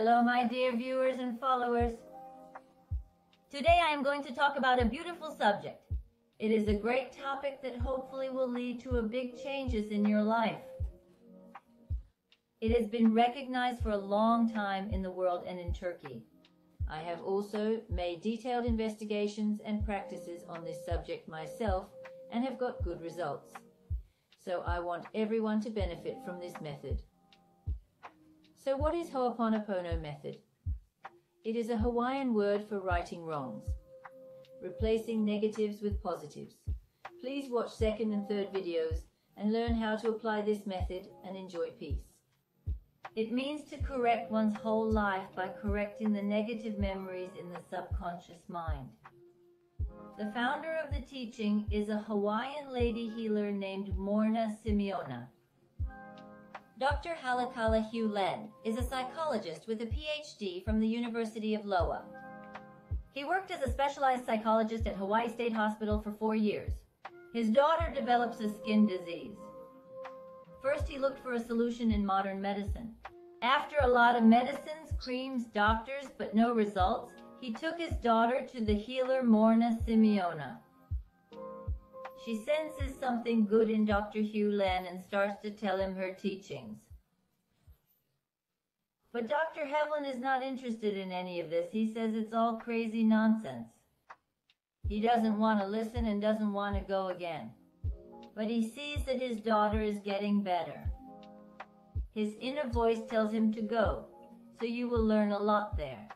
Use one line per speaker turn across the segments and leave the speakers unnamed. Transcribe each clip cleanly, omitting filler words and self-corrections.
Hello, my dear viewers and followers. Today I am going to talk about a beautiful subject. It is a great topic that hopefully will lead to big changes in your life. It has been recognized for a long time in the world and in Turkey. I have also made detailed investigations and practices on this subject myself and have got good results. So I want everyone to benefit from this method. So what is Ho'oponopono method? It is a Hawaiian word for righting wrongs, replacing negatives with positives. Please watch second and third videos and learn how to apply this method and enjoy peace. It means to correct one's whole life by correcting the negative memories in the subconscious mind. The founder of the teaching is a Hawaiian lady healer named Morna Simeona. Dr. Halakala Hugh Len is a psychologist with a PhD from the University of Loa. He worked as a specialized psychologist at Hawaii State Hospital for 4 years. His daughter develops a skin disease. First, he looked for a solution in modern medicine. After a lot of medicines, creams, doctors, but no results, he took his daughter to the healer Morna Simeona. She senses something good in Dr. Hugh Len and starts to tell him her teachings. But Dr. Hevlin is not interested in any of this. He says it's all crazy nonsense. He doesn't want to listen and doesn't want to go again. But he sees that his daughter is getting better. His inner voice tells him to go, so you will learn a lot there.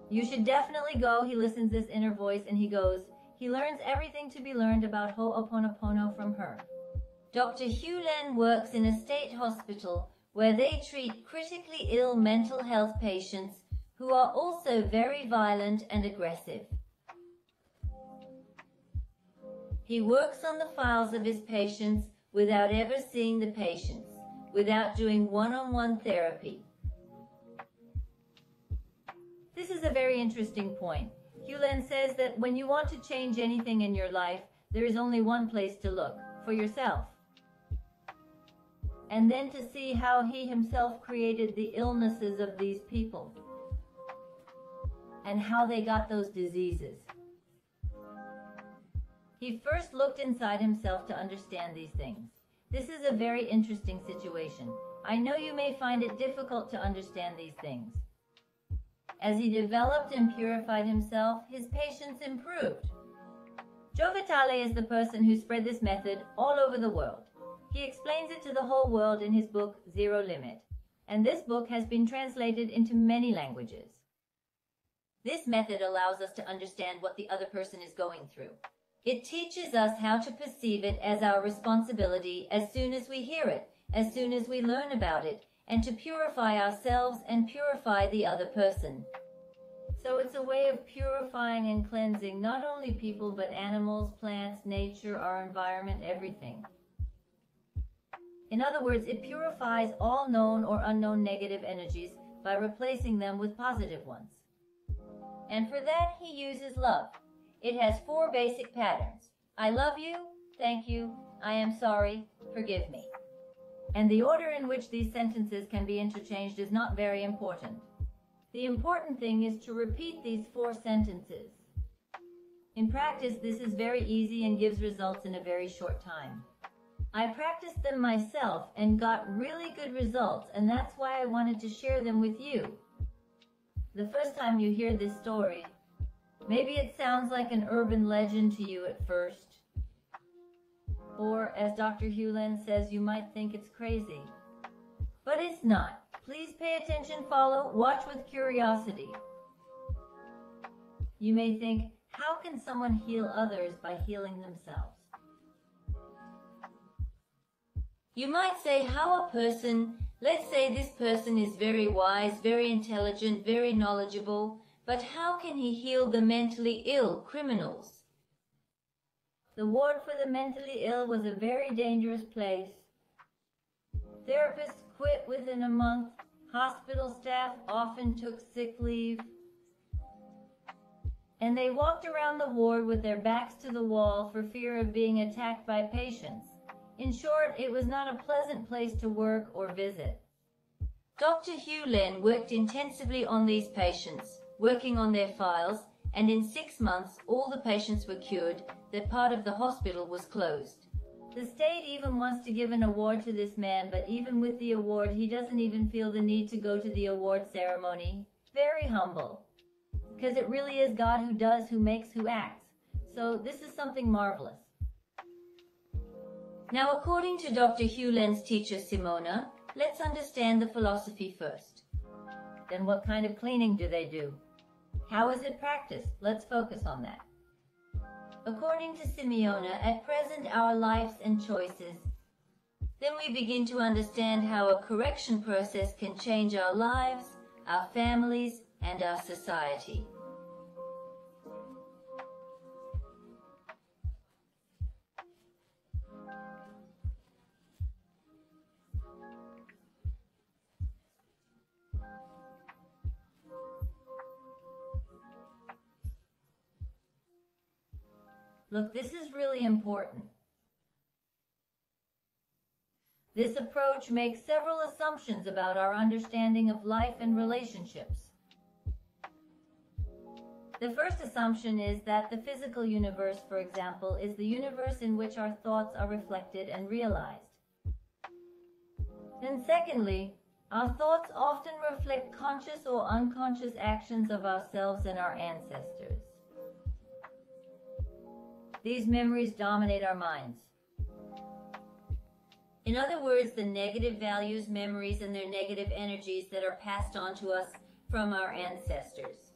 You should definitely go. He listens to this inner voice and he goes. He learns everything to be learned about Ho'oponopono from her. Dr. Hugh Len works in a state hospital where they treat critically ill mental health patients who are also very violent and aggressive. He works on the files of his patients without ever seeing the patients, without doing one-on-one therapy. This is a very interesting point. Hugh Len says that when you want to change anything in your life, there is only one place to look, for yourself. And then to see how he himself created the illnesses of these people and how they got those diseases. He first looked inside himself to understand these things. This is a very interesting situation. I know you may find it difficult to understand these things. As he developed and purified himself, his patients improved. Joe Vitale is the person who spread this method all over the world. He explains it to the whole world in his book, Zero Limit. And this book has been translated into many languages. This method allows us to understand what the other person is going through. It teaches us how to perceive it as our responsibility as soon as we hear it, as soon as we learn about it, and to purify ourselves and purify the other person. So it's a way of purifying and cleansing not only people but animals, plants, nature, our environment, everything. In other words, it purifies all known or unknown negative energies by replacing them with positive ones. And for that, he uses love. It has 4 basic patterns. I love you, thank you, I am sorry, forgive me. And the order in which these sentences can be interchanged is not very important. The important thing is to repeat these 4 sentences. In practice, this is very easy and gives results in a very short time. I practiced them myself and got really good results, and that's why I wanted to share them with you. The first time you hear this story, maybe it sounds like an urban legend to you at first. Or, as Dr. Hugh Len says, you might think it's crazy. But it's not. Please pay attention, follow, watch with curiosity. You may think, how can someone heal others by healing themselves? You might say how a person, let's say this person is very wise, very intelligent, very knowledgeable, but how can he heal the mentally ill criminals? The ward for the mentally ill was a very dangerous place. Therapists quit within a month. Hospital staff often took sick leave. And they walked around the ward with their backs to the wall for fear of being attacked by patients. In short, it was not a pleasant place to work or visit. Dr. Hugh Len worked intensively on these patients, working on their files, and in 6 months all the patients were cured. That part of the hospital was closed. The state even wants to give an award to this man, but even with the award, he doesn't even feel the need to go to the award ceremony. Very humble. Because it really is God who does, who makes, who acts. So this is something marvelous. Now, according to Dr. Hugh Len's teacher, Simona, let's understand the philosophy first. Then what kind of cleaning do they do? How is it practiced? Let's focus on that. According to Simeona, at present our lives and choices. Then we begin to understand how a correction process can change our lives, our families, and our society. Look, this is really important. This approach makes several assumptions about our understanding of life and relationships. The first assumption is that the physical universe, for example, is the universe in which our thoughts are reflected and realized. Then secondly, our thoughts often reflect conscious or unconscious actions of ourselves and our ancestors. These memories dominate our minds. In other words, the negative values, memories, and their negative energies that are passed on to us from our ancestors.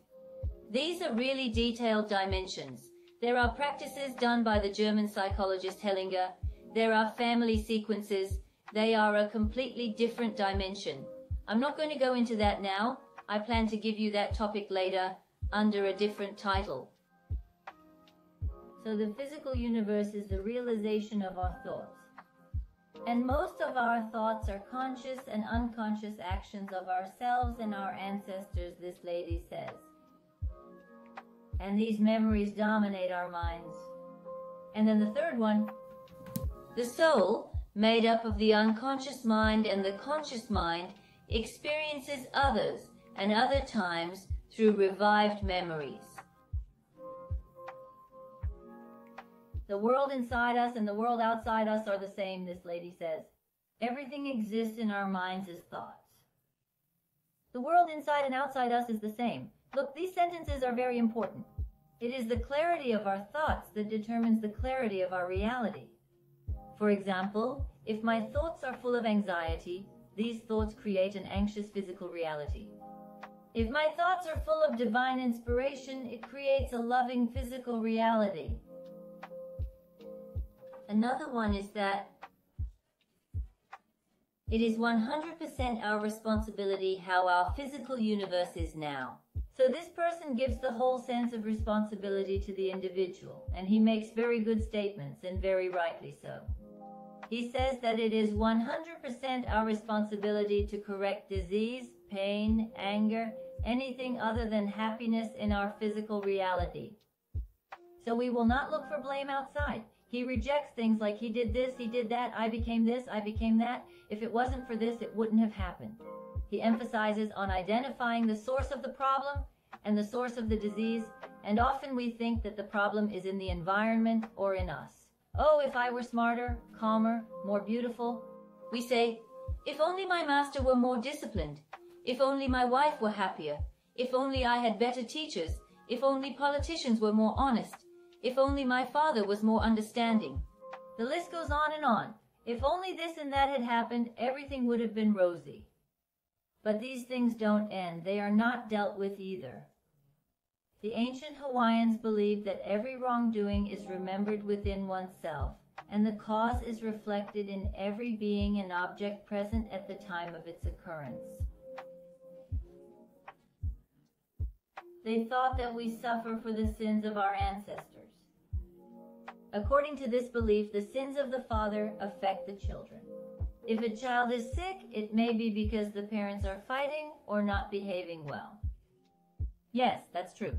These are really detailed dimensions. There are practices done by the German psychologist Hellinger. There are family sequences. They are a completely different dimension. I'm not going to go into that now. I plan to give you that topic later under a different title. So the physical universe is the realization of our thoughts. And most of our thoughts are conscious and unconscious actions of ourselves and our ancestors, this lady says. And these memories dominate our minds. And then the third one, the soul, made up of the unconscious mind and the conscious mind, experiences others and other times through revived memories. The world inside us and the world outside us are the same, this lady says. Everything exists in our minds as thoughts. The world inside and outside us is the same. Look, these sentences are very important. It is the clarity of our thoughts that determines the clarity of our reality. For example, if my thoughts are full of anxiety, these thoughts create an anxious physical reality. If my thoughts are full of divine inspiration, it creates a loving physical reality. Another one is that it is 100% our responsibility how our physical universe is now. So this person gives the whole sense of responsibility to the individual, and he makes very good statements, and very rightly so. He says that it is 100% our responsibility to correct disease, pain, anger, anything other than happiness in our physical reality. So we will not look for blame outside. He rejects things like he did this, he did that, I became this, I became that. If it wasn't for this, it wouldn't have happened. He emphasizes on identifying the source of the problem and the source of the disease, and often we think that the problem is in the environment or in us. Oh, if I were smarter, calmer, more beautiful. We say, if only my master were more disciplined, if only my wife were happier, if only I had better teachers, if only politicians were more honest, if only my father was more understanding. The list goes on and on. If only this and that had happened, everything would have been rosy. But these things don't end. They are not dealt with either. The ancient Hawaiians believed that every wrongdoing is remembered within oneself, and the cause is reflected in every being and object present at the time of its occurrence. They thought that we suffer for the sins of our ancestors. According to this belief, the sins of the father affect the children. If a child is sick, it may be because the parents are fighting or not behaving well. Yes, that's true.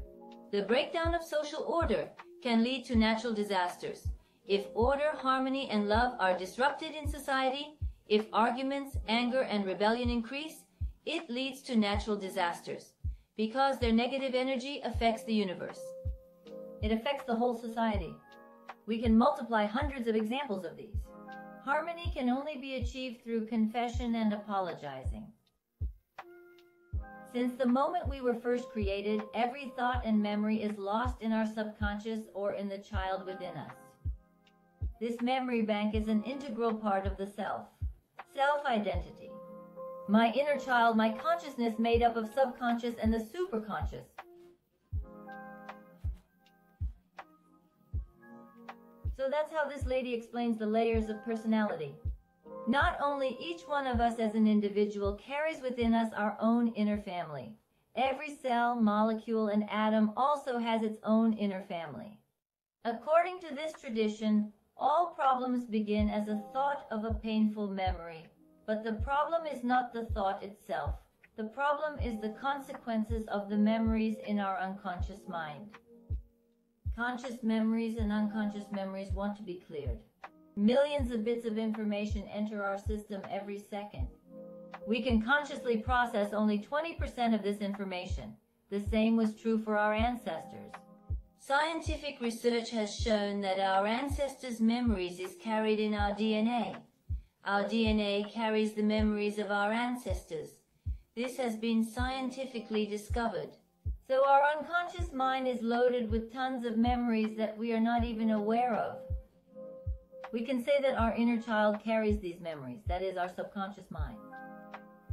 The breakdown of social order can lead to natural disasters. If order, harmony, and love are disrupted in society, if arguments, anger, and rebellion increase, It leads to natural disasters, because their negative energy affects the universe. It affects the whole society. We can multiply hundreds of examples of these. Harmony can only be achieved through confession and apologizing. Since the moment we were first created, every thought and memory is lost in our subconscious or in the child within us. This memory bank is an integral part of the self, self-identity. My inner child, my consciousness made up of subconscious and the superconscious. So that's how this lady explains the layers of personality. Not only each one of us as an individual carries within us our own inner family. Every cell, molecule, and atom also has its own inner family. According to this tradition, all problems begin as a thought of a painful memory. But the problem is not the thought itself. The problem is the consequences of the memories in our unconscious mind. Conscious memories and unconscious memories want to be cleared. Millions of bits of information enter our system every second. We can consciously process only 20% of this information. The same was true for our ancestors. Scientific research has shown that our ancestors' memories is carried in our DNA. Our DNA carries the memories of our ancestors. This has been scientifically discovered. So our unconscious mind is loaded with tons of memories that we are not even aware of. We can say that our inner child carries these memories, that is, our subconscious mind.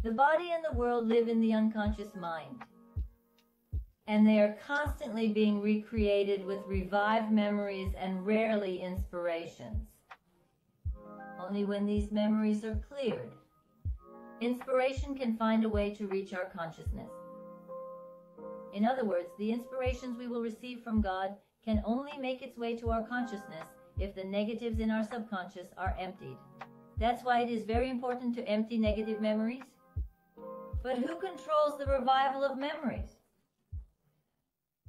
The body and the world live in the unconscious mind, and they are constantly being recreated with revived memories and rarely inspirations. Only when these memories are cleared, inspiration can find a way to reach our consciousness. In other words, the inspirations we will receive from God can only make its way to our consciousness if the negatives in our subconscious are emptied. That's why it is very important to empty negative memories. But who controls the revival of memories?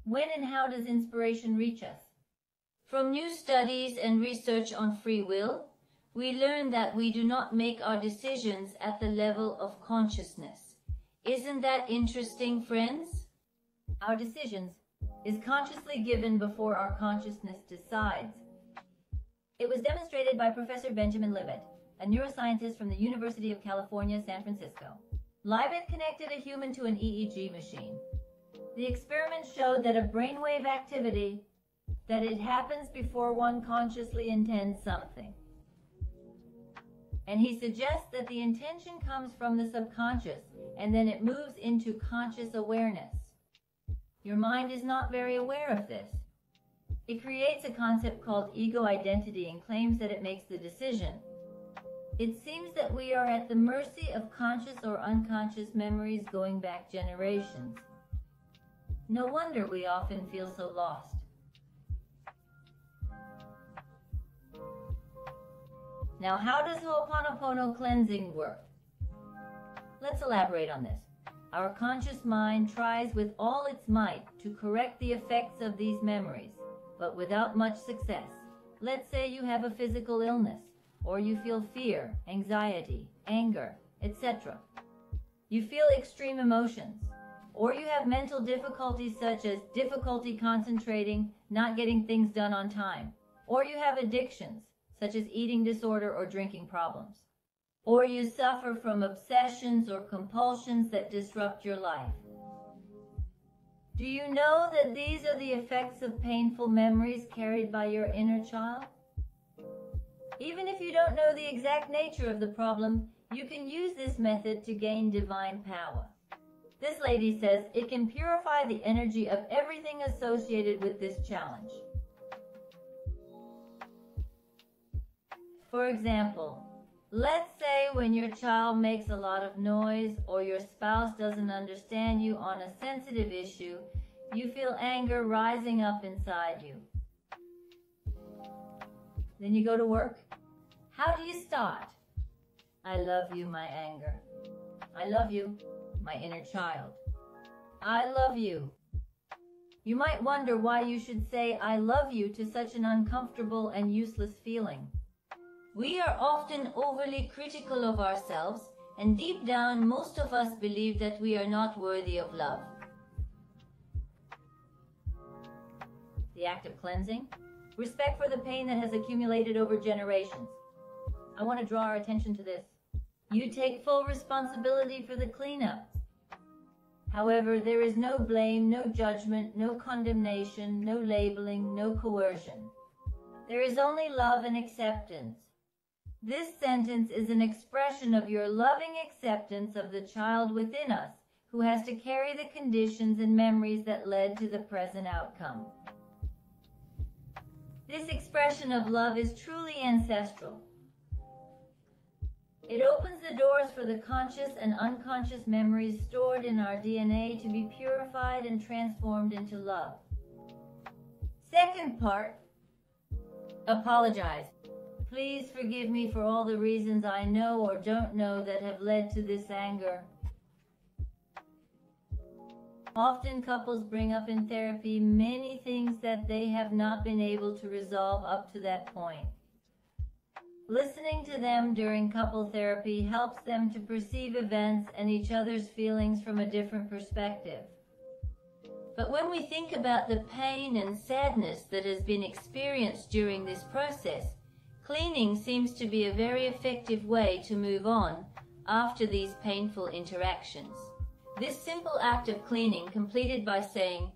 When and how does inspiration reach us? From new studies and research on free will, we learn that we do not make our decisions at the level of consciousness. Isn't that interesting, friends? Our decisions is consciously given before our consciousness decides. It was demonstrated by Professor Benjamin Libet, a neuroscientist from the University of California, San Francisco. Libet connected a human to an EEG machine. The experiment showed that a brainwave activity, that it happens before one consciously intends something. And he suggests that the intention comes from the subconscious, and then it moves into conscious awareness. Your mind is not very aware of this. It creates a concept called ego identity and claims that it makes the decision. It seems that we are at the mercy of conscious or unconscious memories going back generations. No wonder we often feel so lost. Now, how does Ho'oponopono cleansing work? Let's elaborate on this. Our conscious mind tries with all its might to correct the effects of these memories, but without much success. Let's say you have a physical illness, or you feel fear, anxiety, anger, etc. You feel extreme emotions, or you have mental difficulties such as difficulty concentrating, not getting things done on time, or you have addictions, such as eating disorder or drinking problems. Or you suffer from obsessions or compulsions that disrupt your life. Do you know that these are the effects of painful memories carried by your inner child? Even if you don't know the exact nature of the problem, you can use this method to gain divine power. This lady says it can purify the energy of everything associated with this challenge. For example, let's say when your child makes a lot of noise or your spouse doesn't understand you on a sensitive issue, you feel anger rising up inside you. Then you go to work. How do you start? I love you, my anger. I love you, my inner child. I love you. You might wonder why you should say I love you to such an uncomfortable and useless feeling. We are often overly critical of ourselves and deep down, most of us believe that we are not worthy of love. The act of cleansing, respect for the pain that has accumulated over generations. I want to draw our attention to this. You take full responsibility for the cleanup. However, there is no blame, no judgment, no condemnation, no labeling, no coercion. There is only love and acceptance. This sentence is an expression of your loving acceptance of the child within us who has to carry the conditions and memories that led to the present outcome. This expression of love is truly ancestral. It opens the doors for the conscious and unconscious memories stored in our DNA to be purified and transformed into love. Second part, apologize. Please forgive me for all the reasons I know or don't know that have led to this anger. Often couples bring up in therapy many things that they have not been able to resolve up to that point. Listening to them during couple therapy helps them to perceive events and each other's feelings from a different perspective. But when we think about the pain and sadness that has been experienced during this process, cleaning seems to be a very effective way to move on after these painful interactions. This simple act of cleaning, completed by saying,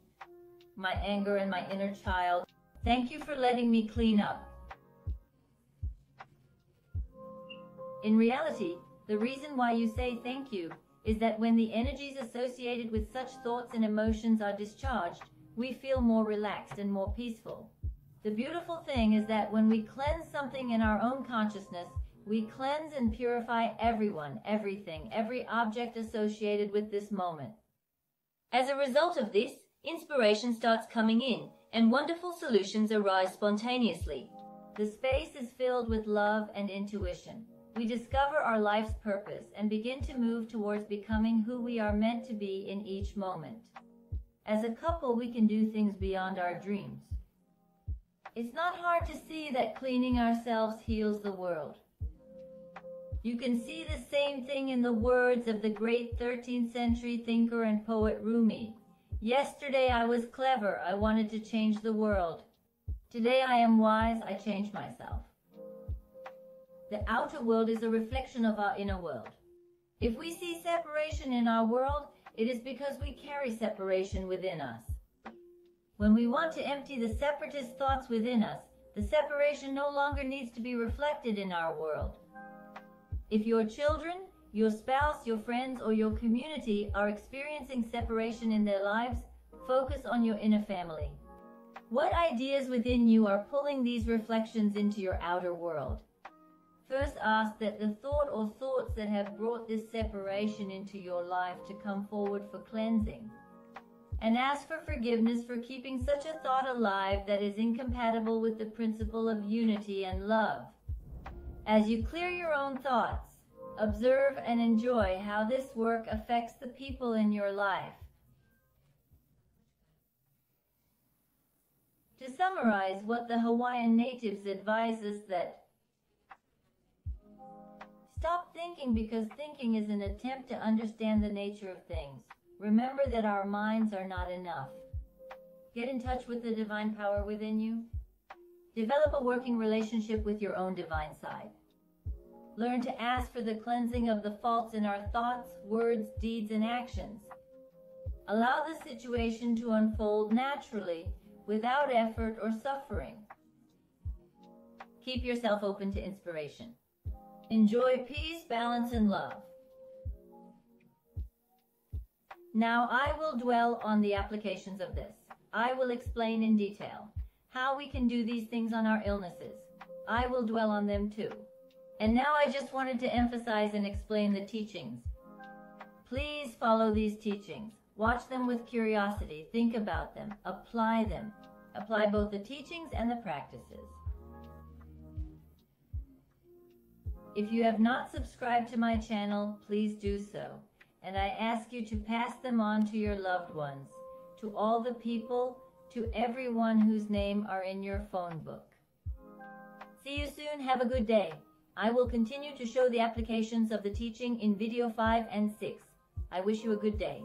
"My anger and my inner child, thank you for letting me clean up." In reality, the reason why you say thank you is that when the energies associated with such thoughts and emotions are discharged, we feel more relaxed and more peaceful. The beautiful thing is that when we cleanse something in our own consciousness, we cleanse and purify everyone, everything, every object associated with this moment. As a result of this, inspiration starts coming in, and wonderful solutions arise spontaneously. The space is filled with love and intuition. We discover our life's purpose and begin to move towards becoming who we are meant to be in each moment. As a couple, we can do things beyond our dreams. It's not hard to see that cleaning ourselves heals the world. You can see the same thing in the words of the great 13th century thinker and poet Rumi. "Yesterday I was clever, I wanted to change the world. Today I am wise, I changed myself." The outer world is a reflection of our inner world. If we see separation in our world, it is because we carry separation within us. When we want to empty the separatist thoughts within us, the separation no longer needs to be reflected in our world. If your children, your spouse, your friends, or your community are experiencing separation in their lives, focus on your inner family. What ideas within you are pulling these reflections into your outer world? First, ask that the thought or thoughts that have brought this separation into your life to come forward for cleansing. And ask for forgiveness for keeping such a thought alive that is incompatible with the principle of unity and love. As you clear your own thoughts, observe and enjoy how this work affects the people in your life. To summarize what the Hawaiian natives advise us that stop thinking, because thinking is an attempt to understand the nature of things. Remember that our minds are not enough. Get in touch with the divine power within you. Develop a working relationship with your own divine side. Learn to ask for the cleansing of the faults in our thoughts, words, deeds, and actions. Allow the situation to unfold naturally, without effort or suffering. Keep yourself open to inspiration. Enjoy peace, balance, and love. Now I will dwell on the applications of this. I will explain in detail how we can do these things on our illnesses. I will dwell on them too. And now I just wanted to emphasize and explain the teachings. Please follow these teachings. Watch them with curiosity. Think about them. Apply them. Apply both the teachings and the practices. If you have not subscribed to my channel, please do so. And I ask you to pass them on to your loved ones, to all the people, to everyone whose name are in your phone book. See you soon. Have a good day. I will continue to show the applications of the teaching in video 5 and 6. I wish you a good day.